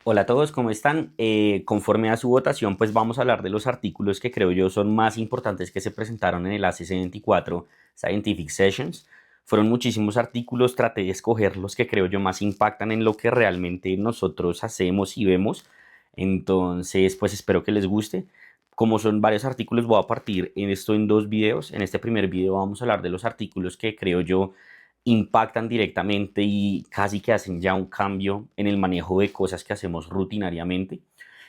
Hola a todos, ¿cómo están? Conforme a su votación, pues vamos a hablar de los artículos que creo yo son más importantes que se presentaron en el ACC24 Scientific Sessions. Fueron muchísimos artículos, traté de escoger los que creo yo más impactan en lo que realmente nosotros hacemos y vemos. Entonces, pues espero que les guste. Como son varios artículos, voy a partir en esto en dos videos. En este primer video vamos a hablar de los artículos que creo yo impactan directamente y casi que hacen ya un cambio en el manejo de cosas que hacemos rutinariamente.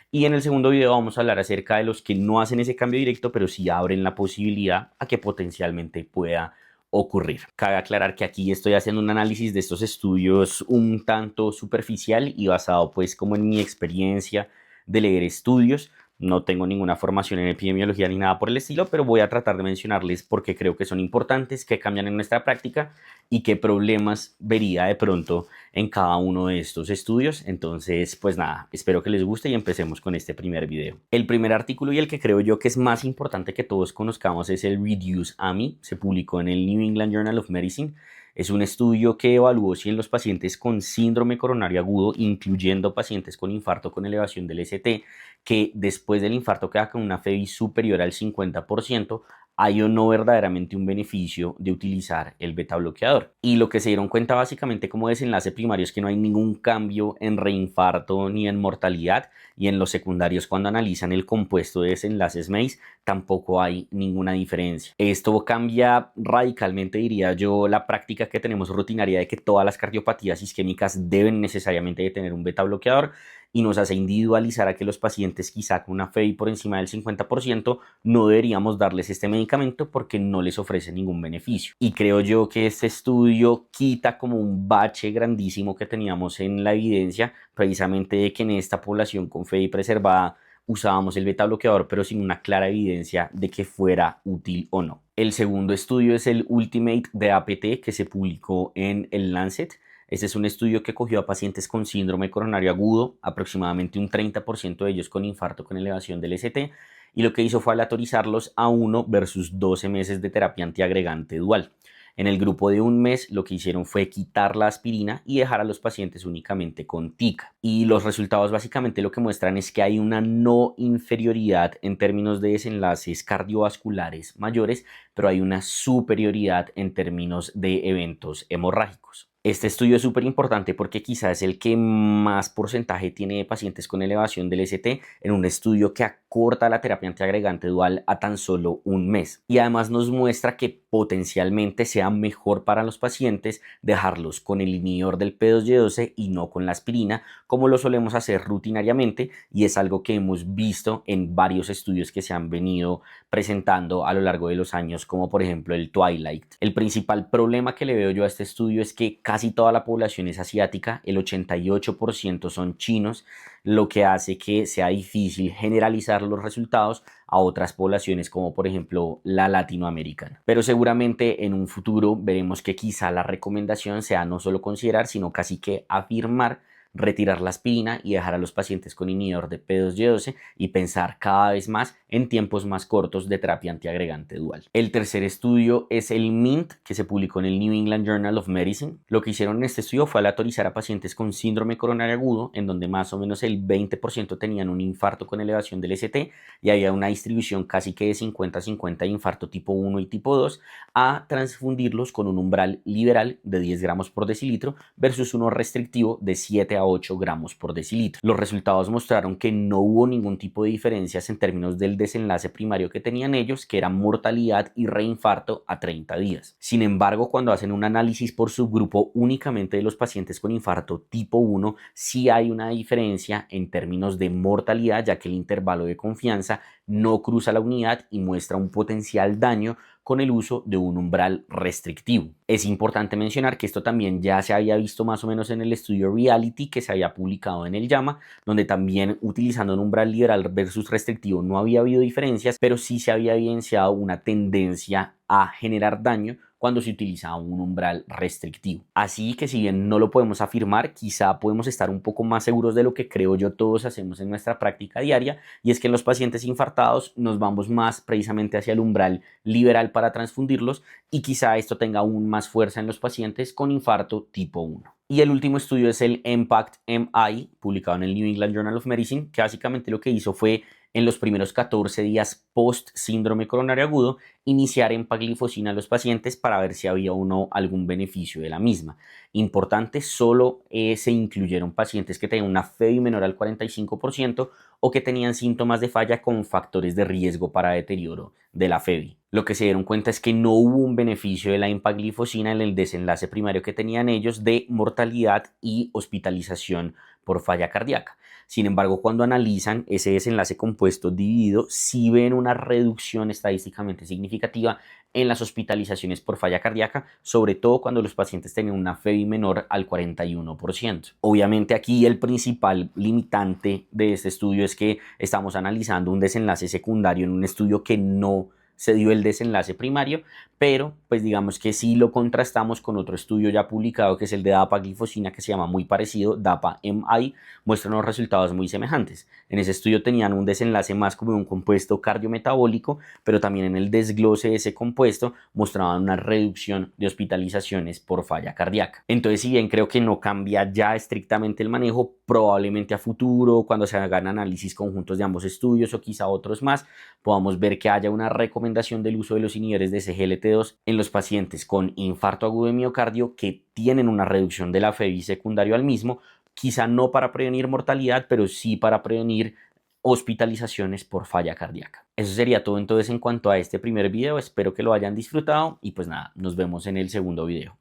Y en el segundo video vamos a hablar acerca de los que no hacen ese cambio directo, pero sí abren la posibilidad a que potencialmente pueda ocurrir. Cabe aclarar que aquí estoy haciendo un análisis de estos estudios un tanto superficial y basado pues como en mi experiencia de leer estudios. No tengo ninguna formación en epidemiología ni nada por el estilo, pero voy a tratar de mencionarles porque creo que son importantes, que cambian en nuestra práctica y qué problemas vería de pronto en cada uno de estos estudios. Entonces, pues nada, espero que les guste y empecemos con este primer video. El primer artículo y el que creo yo que es más importante que todos conozcamos es el Reduce AMI. Se publicó en el New England Journal of Medicine. Es un estudio que evaluó si en los pacientes con síndrome coronario agudo, incluyendo pacientes con infarto con elevación del ST, que después del infarto queda con una FEBI superior al 50%, hay o no verdaderamente un beneficio de utilizar el beta bloqueador. Y lo que se dieron cuenta básicamente como desenlace primario es que no hay ningún cambio en reinfarto ni en mortalidad, y en los secundarios cuando analizan el compuesto de desenlaces MACE tampoco hay ninguna diferencia. Esto cambia radicalmente, diría yo, la práctica que tenemos rutinaria de que todas las cardiopatías isquémicas deben necesariamente de tener un beta bloqueador, y nos hace individualizar a que los pacientes quizá con una FEI por encima del 50% no deberíamos darles este medicamento porque no les ofrece ningún beneficio. Y creo yo que este estudio quita como un bache grandísimo que teníamos en la evidencia, precisamente de que en esta población con FEI preservada usábamos el beta bloqueador pero sin una clara evidencia de que fuera útil o no. El segundo estudio es el Ultimate de APT, que se publicó en el Lancet. Este es un estudio que cogió a pacientes con síndrome coronario agudo, aproximadamente un 30% de ellos con infarto con elevación del ST, y lo que hizo fue aleatorizarlos a 1 versus 12 meses de terapia antiagregante dual. En el grupo de un mes lo que hicieron fue quitar la aspirina y dejar a los pacientes únicamente con TICA. Y los resultados básicamente lo que muestran es que hay una no inferioridad en términos de desenlaces cardiovasculares mayores, pero hay una superioridad en términos de eventos hemorrágicos. Este estudio es súper importante porque quizás es el que más porcentaje tiene de pacientes con elevación del ST en un estudio que acorta la terapia antiagregante dual a tan solo un mes. Y además nos muestra que potencialmente sea mejor para los pacientes dejarlos con el inhibidor del P2Y12 y no con la aspirina, como lo solemos hacer rutinariamente, y es algo que hemos visto en varios estudios que se han venido presentando a lo largo de los años, como por ejemplo el Twilight. El principal problema que le veo yo a este estudio es que casi toda la población es asiática, el 88% son chinos, lo que hace que sea difícil generalizar los resultados a otras poblaciones como por ejemplo la latinoamericana. Pero seguramente en un futuro veremos que quizá la recomendación sea no solo considerar, sino casi que afirmar retirar la aspirina y dejar a los pacientes con inhibidor de P2Y12 y pensar cada vez más en tiempos más cortos de terapia antiagregante dual. El tercer estudio es el MINT, que se publicó en el New England Journal of Medicine. Lo que hicieron en este estudio fue aleatorizar a pacientes con síndrome coronario agudo, en donde más o menos el 20% tenían un infarto con elevación del ST, y había una distribución casi que de 50-50 de infarto tipo 1 y tipo 2, a transfundirlos con un umbral liberal de 10 gramos por decilitro versus uno restrictivo de 7 a 8 gramos por decilitro. Los resultados mostraron que no hubo ningún tipo de diferencias en términos del desenlace primario que tenían ellos, que era mortalidad y reinfarto a 30 días. Sin embargo, cuando hacen un análisis por subgrupo únicamente de los pacientes con infarto tipo 1, sí hay una diferencia en términos de mortalidad, ya que el intervalo de confianza no cruza la unidad y muestra un potencial daño con el uso de un umbral restrictivo. Es importante mencionar que esto también ya se había visto más o menos en el estudio Reality que se había publicado en el JAMA, donde también utilizando un umbral liberal versus restrictivo no había habido diferencias, pero sí se había evidenciado una tendencia a generar daño cuando se utiliza un umbral restrictivo. Así que si bien no lo podemos afirmar, quizá podemos estar un poco más seguros de lo que creo yo todos hacemos en nuestra práctica diaria, y es que en los pacientes infartados nos vamos más precisamente hacia el umbral liberal para transfundirlos, y quizá esto tenga aún más fuerza en los pacientes con infarto tipo 1. Y el último estudio es el Impact MI, publicado en el New England Journal of Medicine, que básicamente lo que hizo fue en los primeros 14 días post síndrome coronario agudo, iniciar empaglifosina a los pacientes para ver si había o no algún beneficio de la misma. Importante, solo se incluyeron pacientes que tenían una FEBI menor al 45% o que tenían síntomas de falla con factores de riesgo para deterioro de la FEBI. Lo que se dieron cuenta es que no hubo un beneficio de la empaglifosina en el desenlace primario que tenían ellos de mortalidad y hospitalización por falla cardíaca. Sin embargo, cuando analizan ese desenlace compuesto dividido, sí ven una reducción estadísticamente significativa en las hospitalizaciones por falla cardíaca, sobre todo cuando los pacientes tenían una FEBI menor al 41%. Obviamente aquí el principal limitante de este estudio es que estamos analizando un desenlace secundario en un estudio que no se dio el desenlace primario, pero pues digamos que si lo contrastamos con otro estudio ya publicado que es el de dapaglifosina, que se llama muy parecido, DAPA-MI, muestran unos resultados muy semejantes. En ese estudio tenían un desenlace más como un compuesto cardiometabólico, pero también en el desglose de ese compuesto mostraban una reducción de hospitalizaciones por falla cardíaca. Entonces, si bien creo que no cambia ya estrictamente el manejo, probablemente a futuro, cuando se hagan análisis conjuntos de ambos estudios o quizá otros más, podamos ver que haya una recomendación del uso de los inhibidores de SGLT2 en los pacientes con infarto agudo de miocardio que tienen una reducción de la FEBI secundario al mismo, quizá no para prevenir mortalidad, pero sí para prevenir hospitalizaciones por falla cardíaca. Eso sería todo entonces en cuanto a este primer video, espero que lo hayan disfrutado y pues nada, nos vemos en el segundo video.